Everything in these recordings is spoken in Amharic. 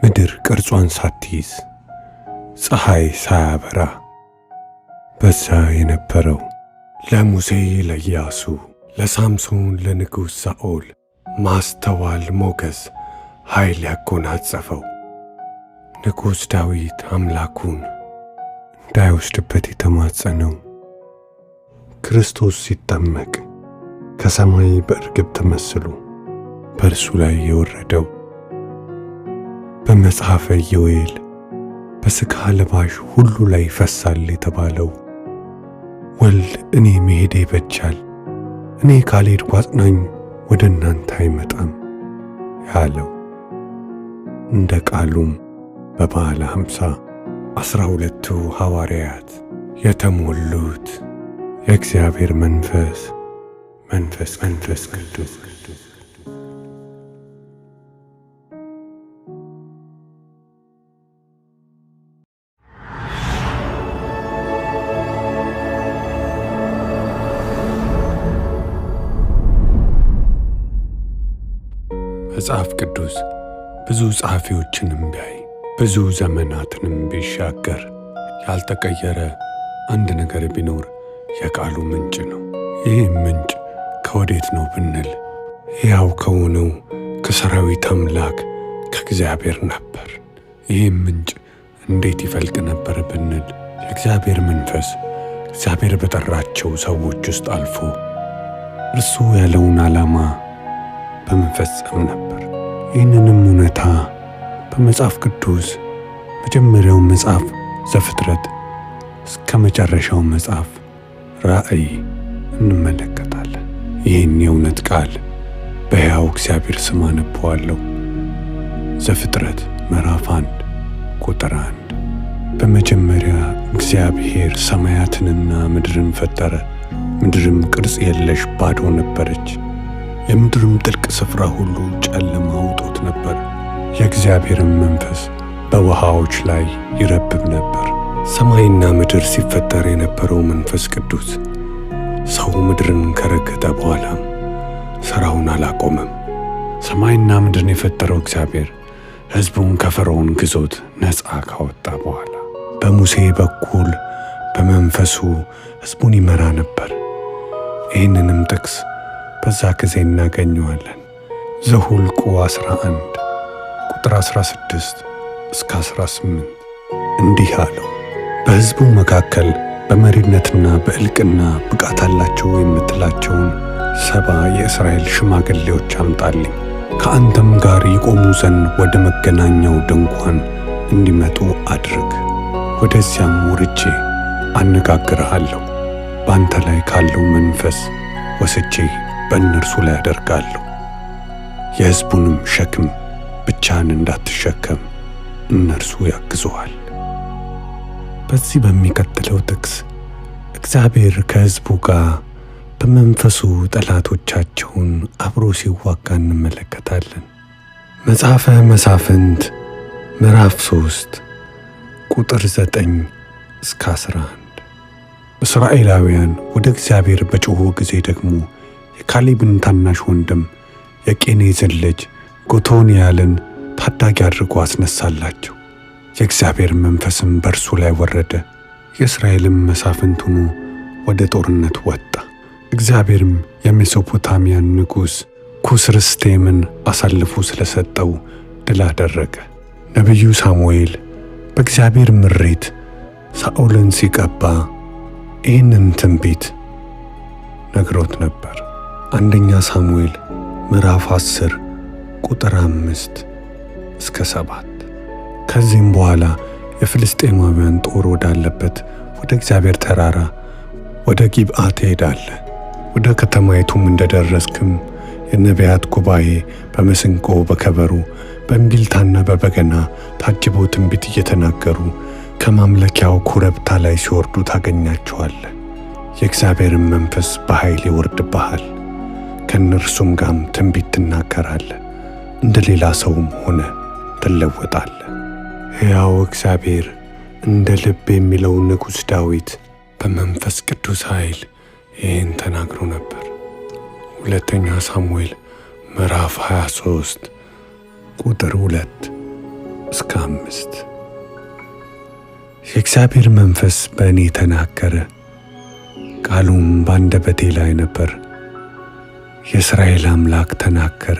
ምድር ቅርጿን ሳትይዝ ፀሐይ ሳያበራ በዛ የነበረው ለሙሴ ለኢያሱ ለሳምሶን ለንጉሥ ሳኦል ማስተዋል ሞገስ ኃይል ያጎናጸፈው ንጉሥ ዳዊት አምላኩን እንዳይወስድበት የተማጸነው ክርስቶስ ሲጠመቅ ከሰማይ በእርግብ ተመስሎ በእርሱ ላይ የወረደው በመጽሐፈ ኢዮኤል በሥጋ ለባሽ ሁሉ ላይ ይፈሳል የተባለው ወልድ እኔ መሄዴ ይበጃል፣ እኔ ካልሄድኩ አጽናኝ ወደ እናንተ አይመጣም ያለው እንደ ቃሉም በበዓለ ሃምሳ 12ቱ ሐዋርያት የተሞሉት የእግዚአብሔር መንፈስ ቅዱስ መጽሐፍ ቅዱስ ብዙ ጸሐፊዎችንም ቢያይ ብዙ ዘመናትንም ቢሻገር ያልተቀየረ አንድ ነገር ቢኖር የቃሉ ምንጭ ነው። ይህም ምንጭ ከወዴት ነው ብንል ሕያው ከሆነው ከሰራዊት አምላክ ከእግዚአብሔር ነበር። ይህም ምንጭ እንዴት ይፈልቅ ነበር ብንል የእግዚአብሔር መንፈስ እግዚአብሔር በጠራቸው ሰዎች ውስጥ አልፎ እርሱ ያለውን ዓላማ በመፈጸም ነበር። ይህንንም እውነታ በመጽሐፍ ቅዱስ መጀመሪያው መጽሐፍ ዘፍጥረት እስከ መጨረሻው መጽሐፍ ራእይ እንመለከታለን። ይህን የእውነት ቃል በሕያው እግዚአብሔር ስም አነበዋለሁ። ዘፍጥረት ምዕራፍ 1 ቁጥር 1 በመጀመሪያ እግዚአብሔር ሰማያትንና ምድርን ፈጠረ። ምድርም ቅርጽ የለሽ ባዶ ነበረች። የምድርም ጥልቅ ስፍራ ሁሉ ጨለማ ውጦት ነበር። የእግዚአብሔርም መንፈስ በውሃዎች ላይ ይረብብ ነበር። ሰማይና ምድር ሲፈጠር የነበረው መንፈስ ቅዱስ ሰው ምድርን ከረገጠ በኋላም ሥራውን አላቆመም። ሰማይና ምድርን የፈጠረው እግዚአብሔር ሕዝቡን ከፈርዖን ግዞት ነፃ ካወጣ በኋላ በሙሴ በኩል በመንፈሱ ሕዝቡን ይመራ ነበር። ይህንንም ጥቅስ በዛ ጊዜ እናገኘዋለን። ዘኍልቍ 11 ቁጥር 16 እስከ 18 እንዲህ አለው፣ በሕዝቡ መካከል በመሪነትና በእልቅና ብቃት አላቸው የምትላቸውን 70 የእስራኤል ሽማግሌዎች አምጣልኝ። ከአንተም ጋር ይቆሙ ዘንድ ወደ መገናኛው ድንኳን እንዲመጡ አድርግ። ወደዚያም ወርጄ አነጋግርሃለሁ። በአንተ ላይ ካለው መንፈስ ወስጄ በእነርሱ ላይ አደርጋለሁ። የሕዝቡንም ሸክም ብቻህን እንዳትሸከም እነርሱ ያግዙሃል። በዚህ በሚቀጥለው ጥቅስ እግዚአብሔር ከሕዝቡ ጋር በመንፈሱ ጠላቶቻቸውን አብሮ ሲዋጋ እንመለከታለን። መጽሐፈ መሳፍንት ምዕራፍ 3 ቁጥር 9 እስከ 11 እስራኤላውያን ወደ እግዚአብሔር በጮኹ ጊዜ ደግሞ የካሌብን ታናሽ ወንድም የቄኔዝን ልጅ ጎቶንያልን ታዳጊ አድርጎ አስነሳላቸው። የእግዚአብሔር መንፈስም በእርሱ ላይ ወረደ። የእስራኤልም መሳፍንት ሆኖ ወደ ጦርነት ወጣ። እግዚአብሔርም የሜሶፖታሚያን ንጉሥ ኩስርስቴምን አሳልፎ ስለሰጠው ድል አደረገ። ነቢዩ ሳሙኤል በእግዚአብሔር ምሬት ሳኦልን ሲቀባ ይህንን ትንቢት ነግሮት ነበር። አንደኛ ሳሙኤል ምዕራፍ 10 ቁጥር 5 እስከ 7 ከዚህም በኋላ የፍልስጤማውያን ጦር ወዳለበት ወደ እግዚአብሔር ተራራ ወደ ጊብዓ ትሄዳለህ። ወደ ከተማይቱም እንደደረስክም የነቢያት ጉባኤ በመሰንቆ በከበሮ በእምቢልታና በበገና ታጅበው ትንቢት እየተናገሩ ከማምለኪያው ኮረብታ ላይ ሲወርዱ ታገኛቸዋለህ። የእግዚአብሔርን መንፈስ በኃይል ይወርድብሃል። ከእነርሱም ጋርም ትንቢት ትናገራለህ። እንደ ሌላ ሰውም ሆነ ትለወጣለህ። ሕያው እግዚአብሔር እንደ ልብ የሚለው ንጉሥ ዳዊት በመንፈስ ቅዱስ ኃይል ይህን ተናግሮ ነበር። ሁለተኛ ሳሙኤል ምዕራፍ 23 ቁጥር 2 እስከ 5 የእግዚአብሔር መንፈስ በእኔ ተናገረ፣ ቃሉም በአንደበቴ ላይ ነበር። የእስራኤል አምላክ ተናገረ፣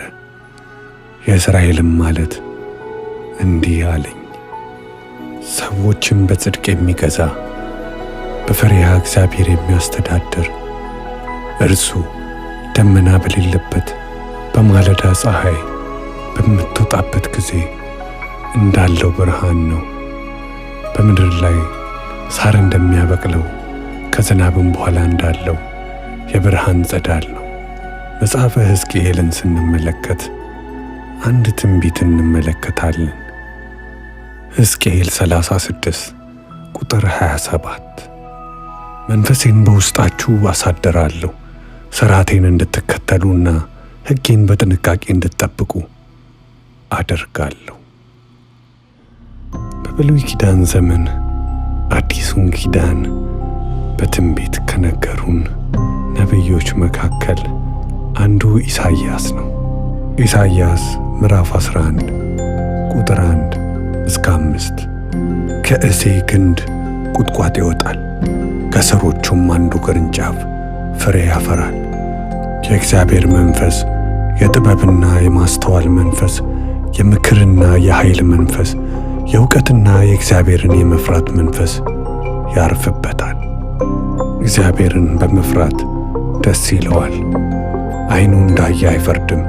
የእስራኤልም ማለት እንዲህ አለኝ። ሰዎችን በጽድቅ የሚገዛ በፈሪሃ እግዚአብሔር የሚያስተዳድር እርሱ ደመና በሌለበት በማለዳ ፀሐይ በምትወጣበት ጊዜ እንዳለው ብርሃን ነው። በምድር ላይ ሳር እንደሚያበቅለው ከዝናብም በኋላ እንዳለው የብርሃን ጸዳል ነው። መጽሐፈ ሕዝቅኤልን ስንመለከት አንድ ትንቢት እንመለከታለን። ሕዝቅኤል 36 ቁጥር 27 መንፈሴን በውስጣችሁ አሳድራለሁ፣ ሥርዓቴን እንድትከተሉና ሕጌን በጥንቃቄ እንድትጠብቁ አደርጋለሁ። በብሉይ ኪዳን ዘመን አዲሱን ኪዳን በትንቢት ከነገሩን ነቢዮች መካከል አንዱ ኢሳይያስ ነው። ኢሳይያስ ምዕራፍ 11 ቁጥር 1 እስከ 5 ከእሴይ ግንድ ቁጥቋጥ ይወጣል፣ ከሥሮቹም አንዱ ቅርንጫፍ ፍሬ ያፈራል። የእግዚአብሔር መንፈስ፣ የጥበብና የማስተዋል መንፈስ፣ የምክርና የኃይል መንፈስ፣ የእውቀትና የእግዚአብሔርን የመፍራት መንፈስ ያርፍበታል። እግዚአብሔርን በመፍራት ደስ ይለዋል። ዓይኑ እንዳየ አይፈርድም፣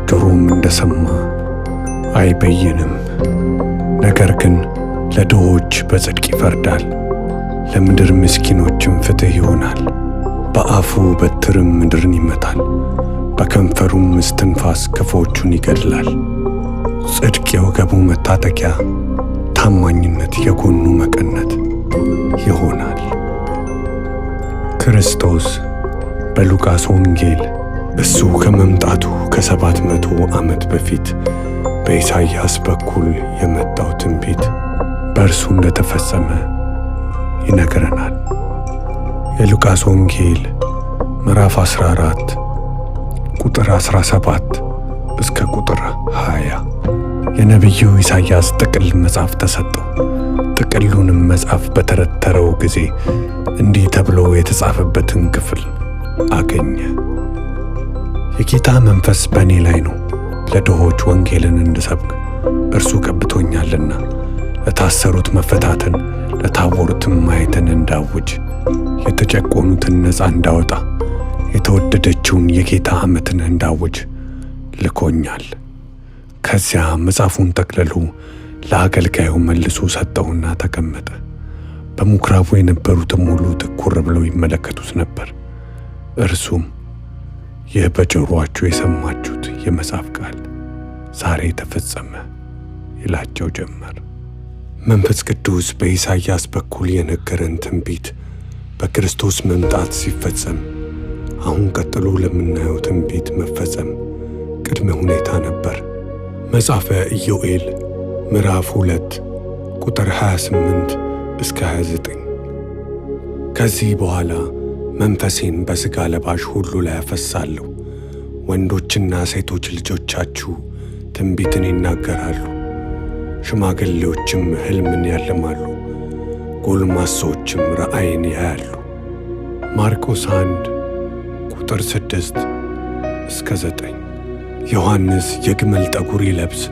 ጆሮም እንደሰማ አይበይንም። ነገር ግን ለድሆች በጽድቅ ይፈርዳል፣ ለምድር ምስኪኖችም ፍትሕ ይሆናል። በአፉ በትርም ምድርን ይመታል፣ በከንፈሩም እስትንፋስ ክፉዎቹን ይገድላል። ጽድቅ የወገቡ መታጠቂያ፣ ታማኝነት የጎኑ መቀነት ይሆናል። ክርስቶስ በሉቃስ ወንጌል እሱ ከመምጣቱ ከ700 ዓመት በፊት በኢሳይያስ በኩል የመጣው ትንቢት በእርሱ እንደተፈጸመ ይነግረናል። የሉቃስ ወንጌል ምዕራፍ 14 ቁጥር 17 እስከ ቁጥር 20 የነቢዩ ኢሳይያስ ጥቅል መጽሐፍ ተሰጠው። ጥቅሉንም መጽሐፍ በተረተረው ጊዜ እንዲህ ተብሎ የተጻፈበትን ክፍል አገኘ። የጌታ መንፈስ በእኔ ላይ ነው፣ ለድሆች ወንጌልን እንድሰብክ እርሱ ቀብቶኛልና፣ ለታሰሩት መፈታትን፣ ለታወሩትም ማየትን እንዳውጅ፣ የተጨቆኑትን ነፃ እንዳወጣ፣ የተወደደችውን የጌታ ዓመትን እንዳውጅ ልኮኛል። ከዚያ መጽሐፉን ጠቅልሎ ለአገልጋዩ መልሶ ሰጠውና ተቀመጠ። በምኵራቡ የነበሩትም ሁሉ ትኩር ብለው ይመለከቱት ነበር። እርሱም ይህ በጆሮአችሁ የሰማችሁት የመጽሐፍ ቃል ዛሬ ተፈጸመ ይላቸው ጀመር። መንፈስ ቅዱስ በኢሳይያስ በኩል የነገረን ትንቢት በክርስቶስ መምጣት ሲፈጸም አሁን ቀጥሎ ለምናየው ትንቢት መፈጸም ቅድመ ሁኔታ ነበር። መጽሐፈ ኢዮኤል ምዕራፍ 2 ቁጥር 28 እስከ 29 ከዚህ በኋላ መንፈሴን በሥጋ ለባሽ ሁሉ ላይ አፈሳለሁ። ወንዶችና ሴቶች ልጆቻችሁ ትንቢትን ይናገራሉ፣ ሽማግሌዎችም ሕልምን ያልማሉ፣ ጎልማሶችም ራእይን ያያሉ። ማርቆስ 1 ቁጥር 6 እስከ 9 ዮሐንስ የግመል ጠጉር ይለብስ፣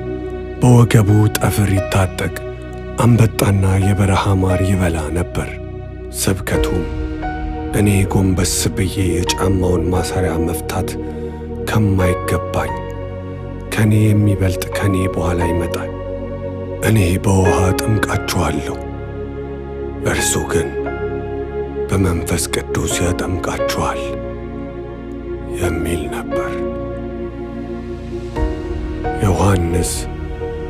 በወገቡ ጠፍር ይታጠቅ፣ አንበጣና የበረሃ ማር ይበላ ነበር። ስብከቱም እኔ ጎንበስ ብዬ የጫማውን ማሰሪያ መፍታት ከማይገባኝ ከኔ የሚበልጥ ከኔ በኋላ ይመጣል፣ እኔ በውሃ አጠምቃችኋለሁ፣ እርሱ ግን በመንፈስ ቅዱስ ያጠምቃችኋል የሚል ነበር። ዮሐንስ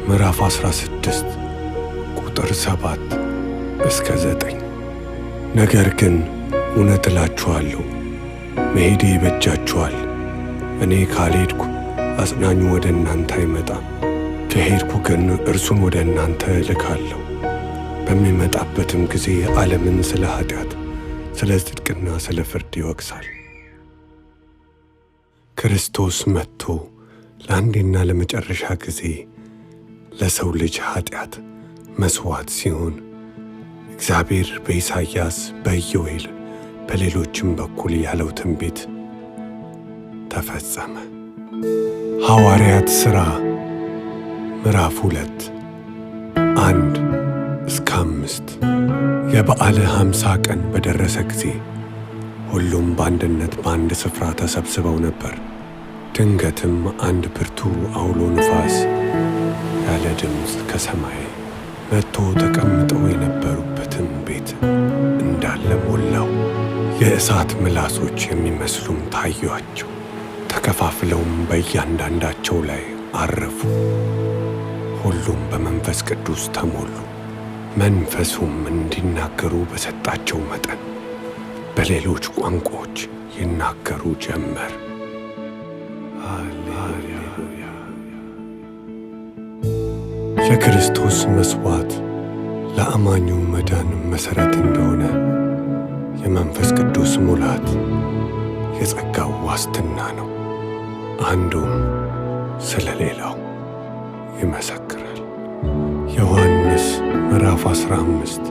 ምዕራፍ 16 ቁጥር 7 እስከ 9 ነገር ግን እውነት እላችኋለሁ መሄዴ ይበጃችኋል። እኔ ካልሄድኩ አጽናኙ ወደ እናንተ አይመጣም፣ ከሄድኩ ግን እርሱን ወደ እናንተ እልካለሁ። በሚመጣበትም ጊዜ ዓለምን ስለ ኃጢአት፣ ስለ ጽድቅና ስለ ፍርድ ይወቅሳል። ክርስቶስ መጥቶ ለአንዴና ለመጨረሻ ጊዜ ለሰው ልጅ ኃጢአት መሥዋዕት ሲሆን እግዚአብሔር በኢሳይያስ በኢዮኤል በሌሎችም በኩል ያለው ትንቢት ተፈጸመ። ሐዋርያት ሥራ ምዕራፍ 2 1-5 የበዓለ ሃምሳ ቀን በደረሰ ጊዜ ሁሉም በአንድነት በአንድ ስፍራ ተሰብስበው ነበር። ድንገትም አንድ ብርቱ አውሎ ነፋስ ያለ ድምፅ ከሰማይ መጥቶ ተቀምጠው የነበሩበትን ቤት እንዳለ ሞላው። የእሳት ምላሶች የሚመስሉም ታዩአቸው። ተከፋፍለውም በእያንዳንዳቸው ላይ አረፉ። ሁሉም በመንፈስ ቅዱስ ተሞሉ። መንፈሱም እንዲናገሩ በሰጣቸው መጠን በሌሎች ቋንቋዎች ይናገሩ ጀመር። ሃሌሉያ! የክርስቶስ መሥዋዕት ለአማኙ መዳን መሠረት እንደሆነ የመንፈስ ቅዱስ ሙላት የጸጋው ዋስትና ነው። አንዱም ስለ ሌላው ይመሰክራል። ዮሐንስ ምዕራፍ 15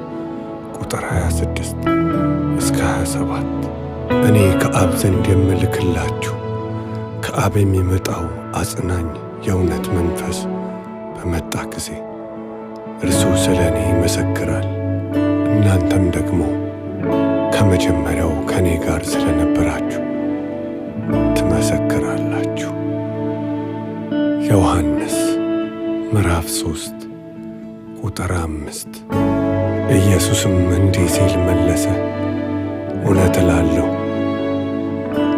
ቁጥር 26-27 እኔ ከአብ ዘንድ የምልክላችሁ ከአብ የሚመጣው አጽናኝ የእውነት መንፈስ በመጣ ጊዜ እርሱ ስለ እኔ ይመሰክራል። እናንተም ደግሞ ከመጀመሪያው ከእኔ ጋር ስለ ነበራችሁ ትመሰክራላችሁ። ዮሐንስ ምዕራፍ 3 ቁጥር 5 ኢየሱስም እንዲህ ሲል መለሰ፣ እውነት እላለሁ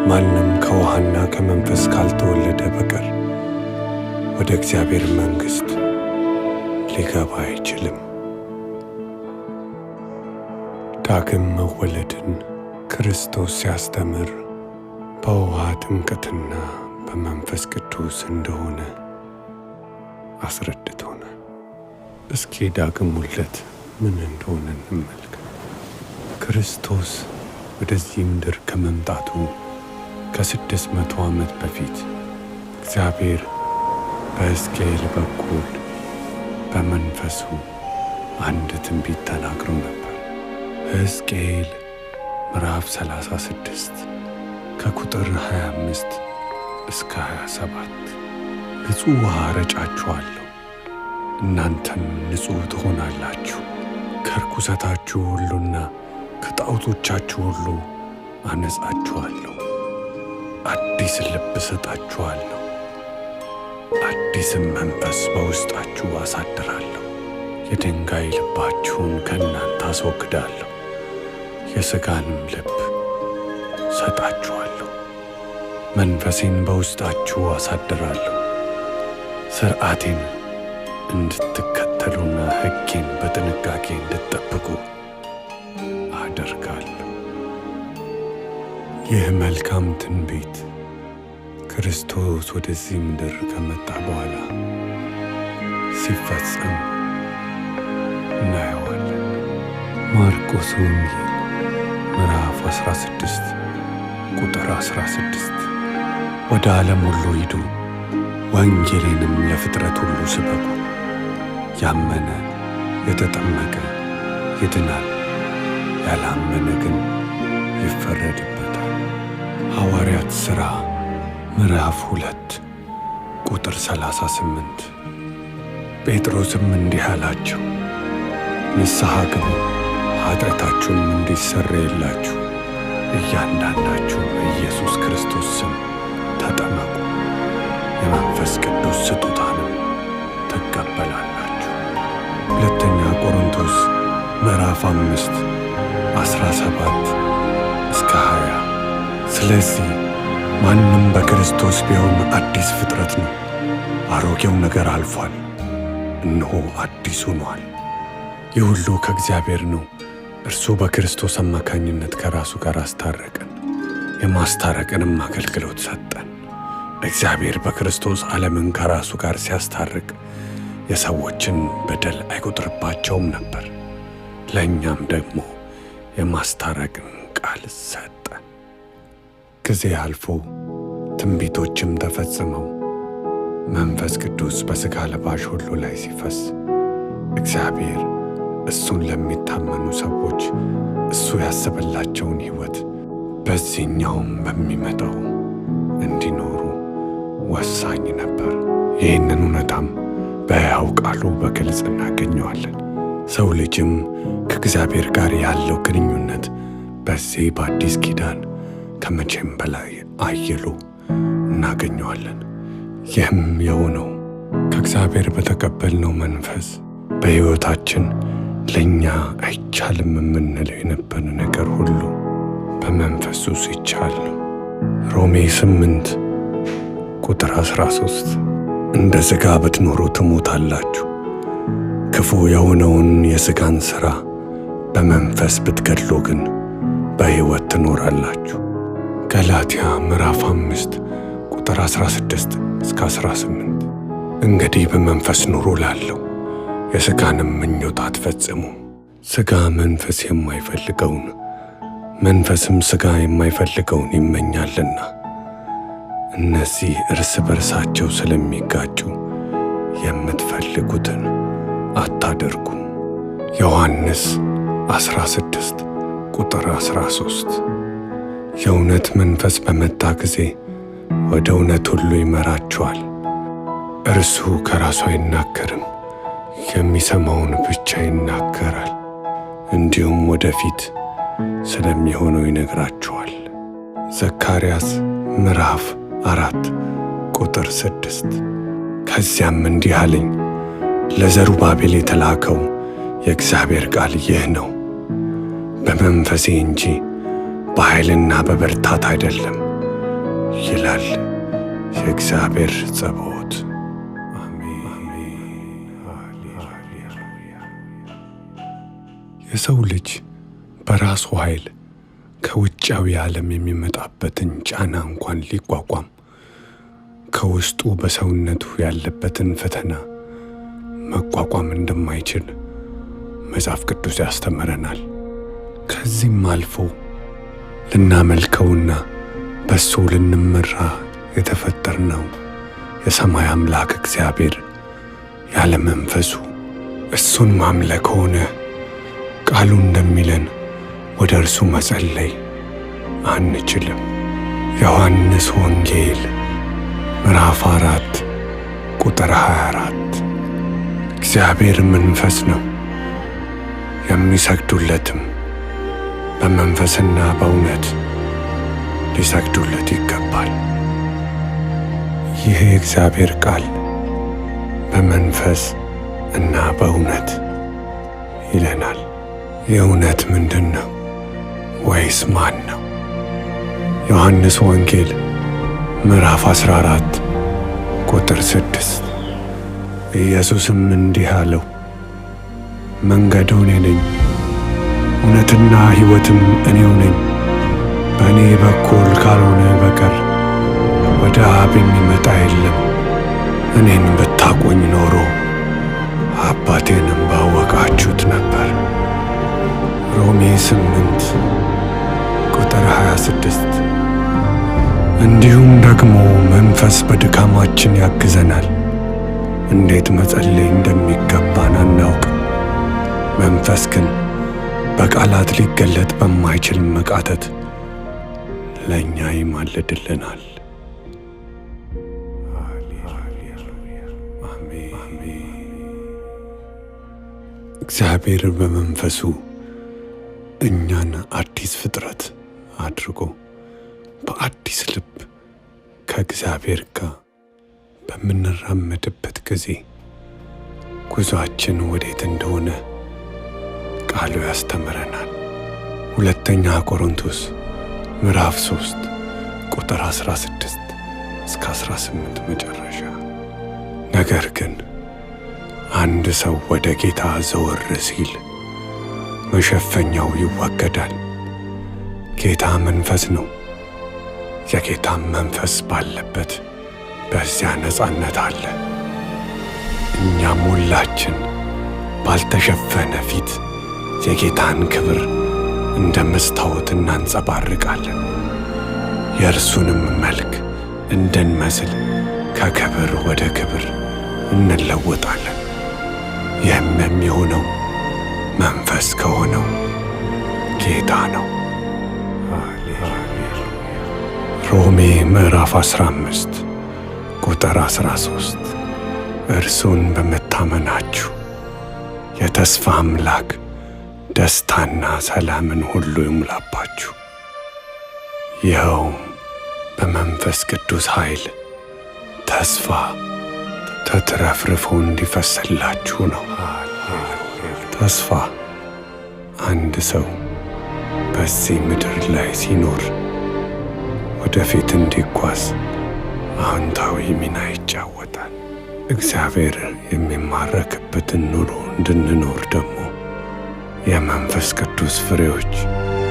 ማንም ከውሃና ከመንፈስ ካልተወለደ በቀር ወደ እግዚአብሔር መንግሥት ሊገባ አይችልም። ዳግም መወለድን ክርስቶስ ሲያስተምር በውሃ ጥምቀትና በመንፈስ ቅዱስ እንደሆነ አስረድቶናል። እስኪ ዳግም ውልደት ምን እንደሆነ እንመልከት። ክርስቶስ ወደዚህ ምድር ከመምጣቱ ከ600 ዓመት በፊት እግዚአብሔር በሕዝቅኤል በኩል በመንፈሱ አንድ ትንቢት ተናግሮ ነበር። ሕዝቅኤል ምዕራፍ 36 ከቁጥር 25-27 ንጹሕ ውሃ ረጫችኋለሁ፣ እናንተም ንጹሕ ትሆናላችሁ። ከርኩሰታችሁ ሁሉና ከጣዖቶቻችሁ ሁሉ አነጻችኋለሁ። አዲስ ልብ እሰጣችኋለሁ፣ አዲስም መንፈስ በውስጣችሁ አሳድራለሁ። የድንጋይ ልባችሁን ከእናንተ አስወግዳለሁ፣ የሥጋንም ልብ ሰጣችኋለሁ። መንፈሴን በውስጣችሁ አሳድራለሁ፣ ሥርዓቴን እንድትከተሉና ሕጌን በጥንቃቄ እንድትጠብቁ አደርጋለሁ። ይህ መልካም ትንቢት ክርስቶስ ወደዚህ ምድር ከመጣ በኋላ ሲፈጸም እናየዋለን። ማርቆስ ወንጌል ምዕራፍ 16 ቁጥር 16 ወደ ዓለም ሁሉ ሂዱ፣ ወንጌሌንም ለፍጥረት ሁሉ ስበኩ። ያመነ የተጠመቀ ይድናል፣ ያላመነ ግን ይፈረድበታል። ሐዋርያት ሥራ ምዕራፍ 2 ቁጥር 38 ጴጥሮስም እንዲህ አላቸው፣ ንስሐ ግቡ፣ ኃጢአታችሁም እንዲሰረይላችሁ እያንዳንዳችሁ በኢየሱስ ክርስቶስ ስም ተጠመቁ፣ የመንፈስ ቅዱስ ስጦታንም ትቀበላላችሁ። ሁለተኛ ቆሮንቶስ ምዕራፍ 5 17-20 ስለዚህ ማንም በክርስቶስ ቢሆን አዲስ ፍጥረት ነው፣ አሮጌው ነገር አልፏል፣ እነሆ አዲስ ሆኗል። ይህ ሁሉ ከእግዚአብሔር ነው። እርሱ በክርስቶስ አማካኝነት ከራሱ ጋር አስታረቀን፣ የማስታረቅንም አገልግሎት ሰጠን። እግዚአብሔር በክርስቶስ ዓለምን ከራሱ ጋር ሲያስታርቅ የሰዎችን በደል አይቆጥርባቸውም ነበር። ለእኛም ደግሞ የማስታረቅን ቃል ሰጠ። ጊዜ አልፎ ትንቢቶችም ተፈጽመው መንፈስ ቅዱስ በሥጋ ለባሽ ሁሉ ላይ ሲፈስ እግዚአብሔር እሱን ለሚታመኑ ሰዎች እሱ ያሰበላቸውን ሕይወት በዚህኛውም በሚመጣው እንዲኖሩ ወሳኝ ነበር። ይህንን እውነታም በሕያው ቃሉ በግልጽ እናገኘዋለን። ሰው ልጅም ከእግዚአብሔር ጋር ያለው ግንኙነት በዚህ በአዲስ ኪዳን ከመቼም በላይ አይሎ እናገኘዋለን። ይህም የሆነው ከእግዚአብሔር በተቀበልነው መንፈስ በሕይወታችን ለእኛ አይቻልም የምንለው የነበረ ነገር ሁሉ በመንፈሱ ሲቻል ነው። ሮሜ 8 ቁጥር 13 እንደ ሥጋ ብትኖሩ ትሞታላችሁ፣ ክፉ የሆነውን የሥጋን ሥራ በመንፈስ ብትገድሉ ግን በሕይወት ትኖራላችሁ። ገላትያ ምዕራፍ 5 ቁጥር 16 እስከ 18 እንግዲህ በመንፈስ ኑሩ ላለው የሥጋንም ምኞት አትፈጽሙ። ሥጋ መንፈስ የማይፈልገውን መንፈስም ሥጋ የማይፈልገውን ይመኛልና እነዚህ እርስ በርሳቸው ስለሚጋጩ የምትፈልጉትን አታደርጉም። ዮሐንስ 16 ቁጥር 13 የእውነት መንፈስ በመጣ ጊዜ ወደ እውነት ሁሉ ይመራችኋል። እርሱ ከራሱ አይናገርም፣ የሚሰማውን ብቻ ይናገራል፣ እንዲሁም ወደፊት ስለሚሆነው ይነግራችኋል። ዘካርያስ ምዕራፍ 4 ቁጥር 6 ከዚያም እንዲህ አለኝ፣ ለዘሩባቤል የተላከው የእግዚአብሔር ቃል ይህ ነው፣ በመንፈሴ እንጂ በኃይልና በብርታት አይደለም ይላል የእግዚአብሔር ጸባዖት። የሰው ልጅ በራሱ ኃይል ከውጫዊ ዓለም የሚመጣበትን ጫና እንኳን ሊቋቋም ከውስጡ በሰውነቱ ያለበትን ፈተና መቋቋም እንደማይችል መጽሐፍ ቅዱስ ያስተምረናል። ከዚህም አልፎ ልናመልከውና በሱ ልንመራ የተፈጠርነው የሰማይ አምላክ እግዚአብሔር ያለ መንፈሱ እሱን ማምለክ ሆነ ቃሉ እንደሚለን ወደ እርሱ መጸለይ አንችልም። ዮሐንስ ወንጌል ምዕራፍ 4 ቁጥር 24 እግዚአብሔር መንፈስ ነው፣ የሚሰግዱለትም በመንፈስና በእውነት ሊሰግዱለት ይገባል። ይህ የእግዚአብሔር ቃል በመንፈስ እና በእውነት ይለናል። የእውነት ምንድን ነው ወይስ ማን ነው? ዮሐንስ ወንጌል ምዕራፍ 14 ቁጥር 6 ኢየሱስም እንዲህ አለው፣ መንገዱ እኔ ነኝ፣ እውነትና ሕይወትም እኔው ነኝ። በእኔ በኩል ካልሆነ በቀር ወደ አብ የሚመጣ የለም። እኔን ብታውቁኝ ኖሮ አባቴንም ባወቃችሁት ነበር። ሮሜ 8 ቁጥር 26 እንዲሁም ደግሞ መንፈስ በድካማችን ያግዘናል፣ እንዴት መጸለይ እንደሚገባን አናውቅም። መንፈስ ግን በቃላት ሊገለጥ በማይችል መቃተት ለእኛ ይማልድልናል። እግዚአብሔር በመንፈሱ እኛን አዲስ ፍጥረት አድርጎ በአዲስ ልብ ከእግዚአብሔር ጋር በምንራመድበት ጊዜ ጉዞአችን ወዴት እንደሆነ ቃሉ ያስተምረናል። ሁለተኛ ቆሮንቶስ ምዕራፍ 3 ቁጥር 16 እስከ 18 መጨረሻ። ነገር ግን አንድ ሰው ወደ ጌታ ዘወር ሲል መሸፈኛው ይወገዳል። ጌታ መንፈስ ነው። የጌታም መንፈስ ባለበት በዚያ ነጻነት አለ። እኛም ሁላችን ባልተሸፈነ ፊት የጌታን ክብር እንደ መስታወት እናንጸባርቃለን። የእርሱንም መልክ እንድንመስል ከክብር ወደ ክብር እንለወጣለን። ይህም የሚሆነው መንፈስ ከሆነው ጌታ ነው። ሮሜ ምዕራፍ 15 ቁጥር 13 እርሱን በመታመናችሁ የተስፋ አምላክ ደስታና ሰላምን ሁሉ ይሙላባችሁ፣ ይኸውም በመንፈስ ቅዱስ ኃይል ተስፋ ተትረፍርፎ እንዲፈስላችሁ ነው። ተስፋ አንድ ሰው በዚህ ምድር ላይ ሲኖር ወደፊት እንዲጓዝ አዎንታዊ ሚና ይጫወታል። እግዚአብሔር የሚማረክበትን ኑሮ እንድንኖር ደግሞ የመንፈስ ቅዱስ ፍሬዎች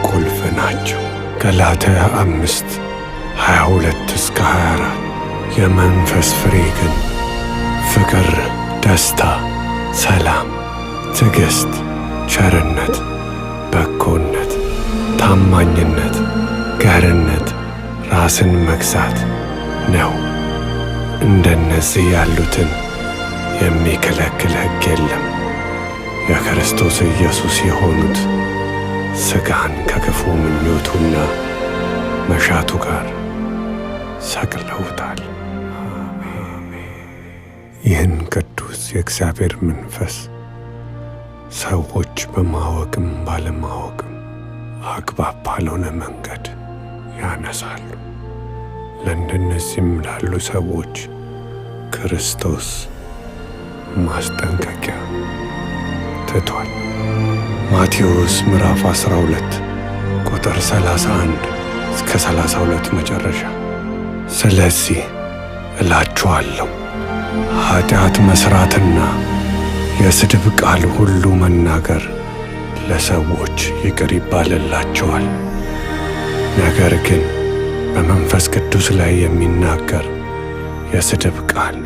ቁልፍ ናቸው። ገላትያ 5:22-24 የመንፈስ ፍሬ ግን ፍቅር፣ ደስታ፣ ሰላም፣ ትዕግሥት፣ ቸርነት፣ በጎነት፣ ታማኝነት፣ ገርነት፣ ራስን መግዛት ነው። እንደነዚህ ያሉትን የሚከለክል ሕግ የለም። የክርስቶስ ኢየሱስ የሆኑት ሥጋን ከክፉ ምኞቱና መሻቱ ጋር ሰቅለውታል። ይህን ቅዱስ የእግዚአብሔር መንፈስ ሰዎች በማወቅም ባለማወቅም አግባብ ባልሆነ መንገድ ያነሳሉ። ለእንደነዚህም ላሉ ሰዎች ክርስቶስ ማስጠንቀቂያ ትቷል። ማቴዎስ ምዕራፍ 12 ቁጥር 31-32 መጨረሻ። ስለዚህ እላችኋለሁ ኃጢአት መሥራትና የስድብ ቃል ሁሉ መናገር ለሰዎች ይቅር ይባልላቸዋል። ነገር ግን በመንፈስ ቅዱስ ላይ የሚናገር የስድብ ቃል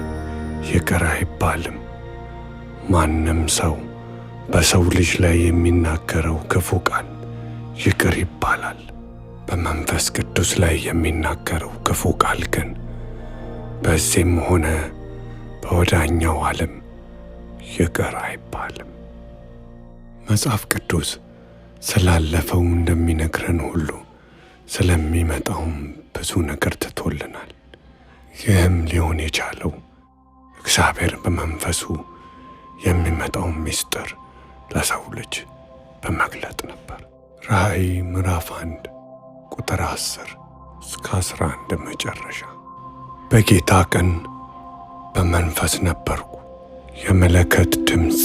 ይቅር አይባልም። ማንም ሰው በሰው ልጅ ላይ የሚናገረው ክፉ ቃል ይቅር ይባላል። በመንፈስ ቅዱስ ላይ የሚናገረው ክፉ ቃል ግን በዚህም ሆነ በወዳኛው ዓለም ይቅር አይባልም። መጽሐፍ ቅዱስ ስላለፈው እንደሚነግረን ሁሉ ስለሚመጣውም ብዙ ነገር ትቶልናል። ይህም ሊሆን የቻለው እግዚአብሔር በመንፈሱ የሚመጣውን ምስጢር ለሰው ልጅ በመግለጥ ነበር። ራእይ ምዕራፍ 1 ቁጥር 10-11 መጨረሻ። በጌታ ቀን በመንፈስ ነበርኩ። የመለከት ድምፅ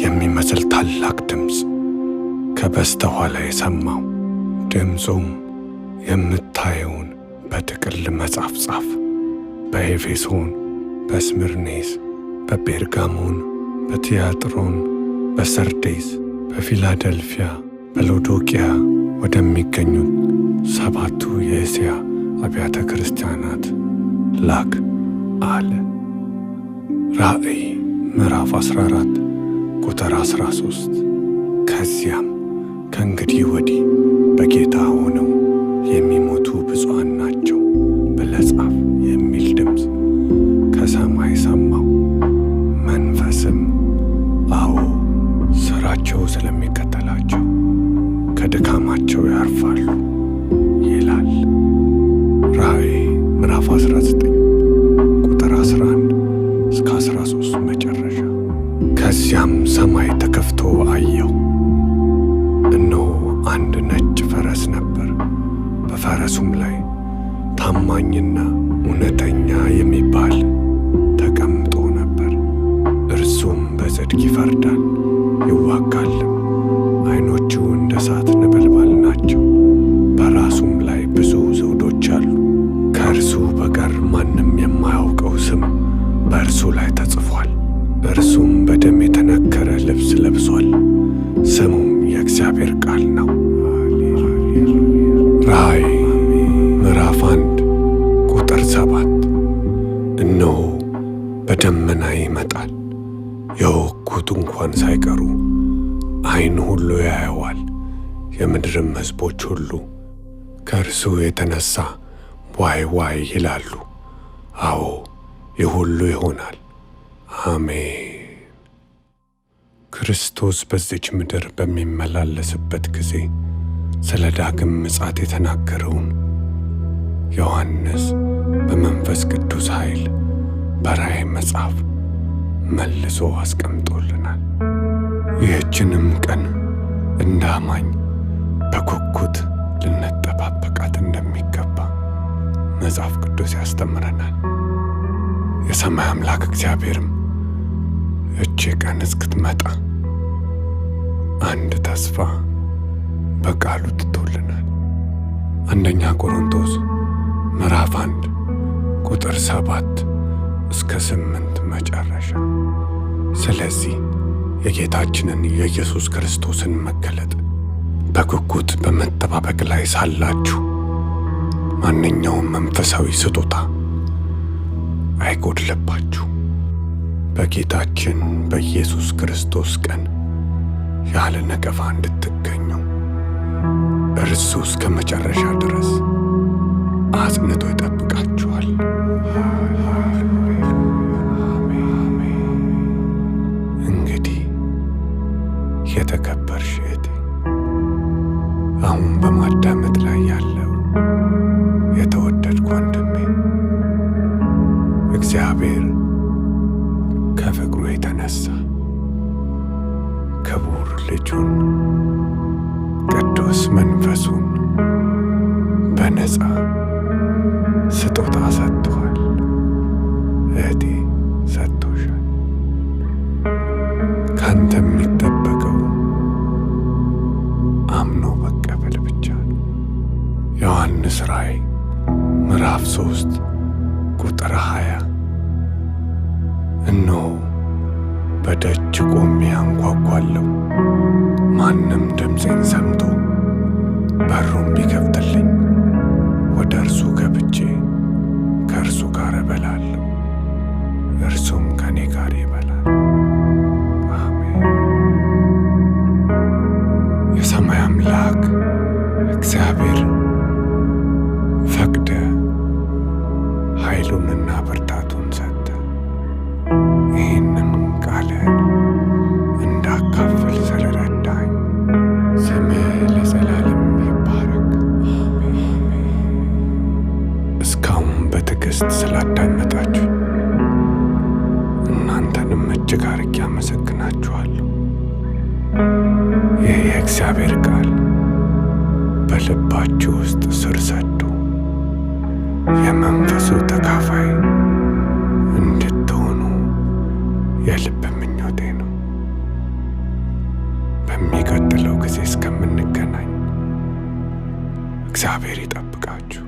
የሚመስል ታላቅ ድምፅ ከበስተኋላ የሰማው። ድምፁም የምታየውን በጥቅል መጽሐፍ ጻፍ፣ በኤፌሶን፣ በስምርኔስ፣ በጴርጋሞን፣ በቲያጥሮን፣ በሰርዴስ፣ በፊላደልፊያ፣ በሎዶቅያ ወደሚገኙት 7ቱ የእስያ አብያተ ክርስቲያናት ላክ አለ። ራእይ ምዕራፍ 14 ቁጥር 13 ከዚያም ከእንግዲህ ወዲህ በጌታ ሆነው የሚሞቱ ብፁዓን ናቸው ብለህ ጻፍ የሚል ድምፅ ከሰማይ ሰማሁ። መንፈስም አዎ ሥራቸው ስለሚከተላቸው ከድካማቸው ያርፋሉ ይላል። ራእይ ምዕራፍ 19 ቁጥር 11-13 መጨረሻ። ከዚያም ሰማይ ተከፍቶ አየሁ። እነሆ አንድ ነጭ ፈረስ ነበር። በፈረሱም ላይ ታማኝና እውነተኛ የሚባል ተቀምጦ ነበር። እርሱም በጽድቅ ይፈርዳል ይዋጋልም። ዓይኖቹ እንደ እሳት ነበልባል ናቸው። በራሱም ላይ ብዙ ዘውዶች አሉ። ከእርሱ በቀር ማንም የማያውቀው ስም በእርሱ ላይ ተጽፏል። እርሱም በደም የተነከረ ልብስ ለብሷል። ስሙም የእግዚአብሔር ቃል ነው። ራእይ ምዕራፍ 1 ቁጥር 7 እነሆ በደመና ይመጣል፣ የወጉት እንኳን ሳይቀሩ ዓይን ሁሉ ያየዋል፣ የምድርም ሕዝቦች ሁሉ ከእርሱ የተነሣ ዋይ ዋይ ይላሉ። አዎ የሁሉ ይሆናል። አሜን። ክርስቶስ በዚች ምድር በሚመላለስበት ጊዜ ስለ ዳግም ምጽአት የተናገረውን ዮሐንስ በመንፈስ ቅዱስ ኃይል በራእይ መጽሐፍ መልሶ አስቀምጦልናል። ይህችንም ቀን እንደ አማኝ በጉጉት ልንጠባበቃት እንደሚገባ መጽሐፍ ቅዱስ ያስተምረናል። የሰማይ አምላክ እግዚአብሔርም እቺ ቀን እስክትመጣ አንድ ተስፋ በቃሉ ትቶልናል። አንደኛ ቆሮንቶስ ምዕራፍ 1 ቁጥር 7 እስከ 8 መጨረሻ። ስለዚህ የጌታችንን የኢየሱስ ክርስቶስን መገለጥ በጉጉት በመጠባበቅ ላይ ሳላችሁ ማንኛውም መንፈሳዊ ስጦታ አይጎድለባችሁ። በጌታችን በኢየሱስ ክርስቶስ ቀን ያለ ነቀፋ እንድትገኙ እርሱ እስከ መጨረሻ ድረስ አጽንቶ ይጠብቃችኋል። እንግዲህ የተከበርሽ እህቴ፣ አሁን በማዳመጥ ላይ ያለው የተወደድኩ ወንድሜ፣ እግዚአብሔር ከፍቅሩ የተነሳ ክቡር ልጁን ቅዱስ መንፈሱን በነፃ ስጦታ ሰጥቶሃል። እህቴ ሰጥቶሻል። ካንተ የሚጠበቀው አምኖ መቀበል ብቻ ነው። ዮሐንስ ራእይ ምዕራፍ 3 ቁጥር 20 እነሆ በደጅ ቆሜ አንኳኳለሁ፣ ማንም ድምፄን ሰምቶ በሩን ቢከፍትልኝ ወደ እርሱ ገብቼ ከእርሱ ጋር እበላለሁ፣ እርሱም ከእኔ ጋር ይበላል። አሜን። የሰማይ አምላክ እግዚአብሔር ፈቅደ ኃይሉንና ብርታቱን ሰጠ። ይህንም ቃልን እንዳካፍል ስለረዳኝ ስምህ ለዘላለም ይባረክ። እስካሁን በትዕግሥት ስላዳመጣችሁ እናንተንም እጅግ አርጌ አመሰግናችኋለሁ። ይህ የእግዚአብሔር ቃል በልባችሁ ውስጥ ስር ሰዶ የመንፈሱ ተካፋይ እንድትሆኑ የልብ ምኞቴ ነው። በሚቀጥለው ጊዜ እስከምንገናኝ እግዚአብሔር ይጠብቃችሁ።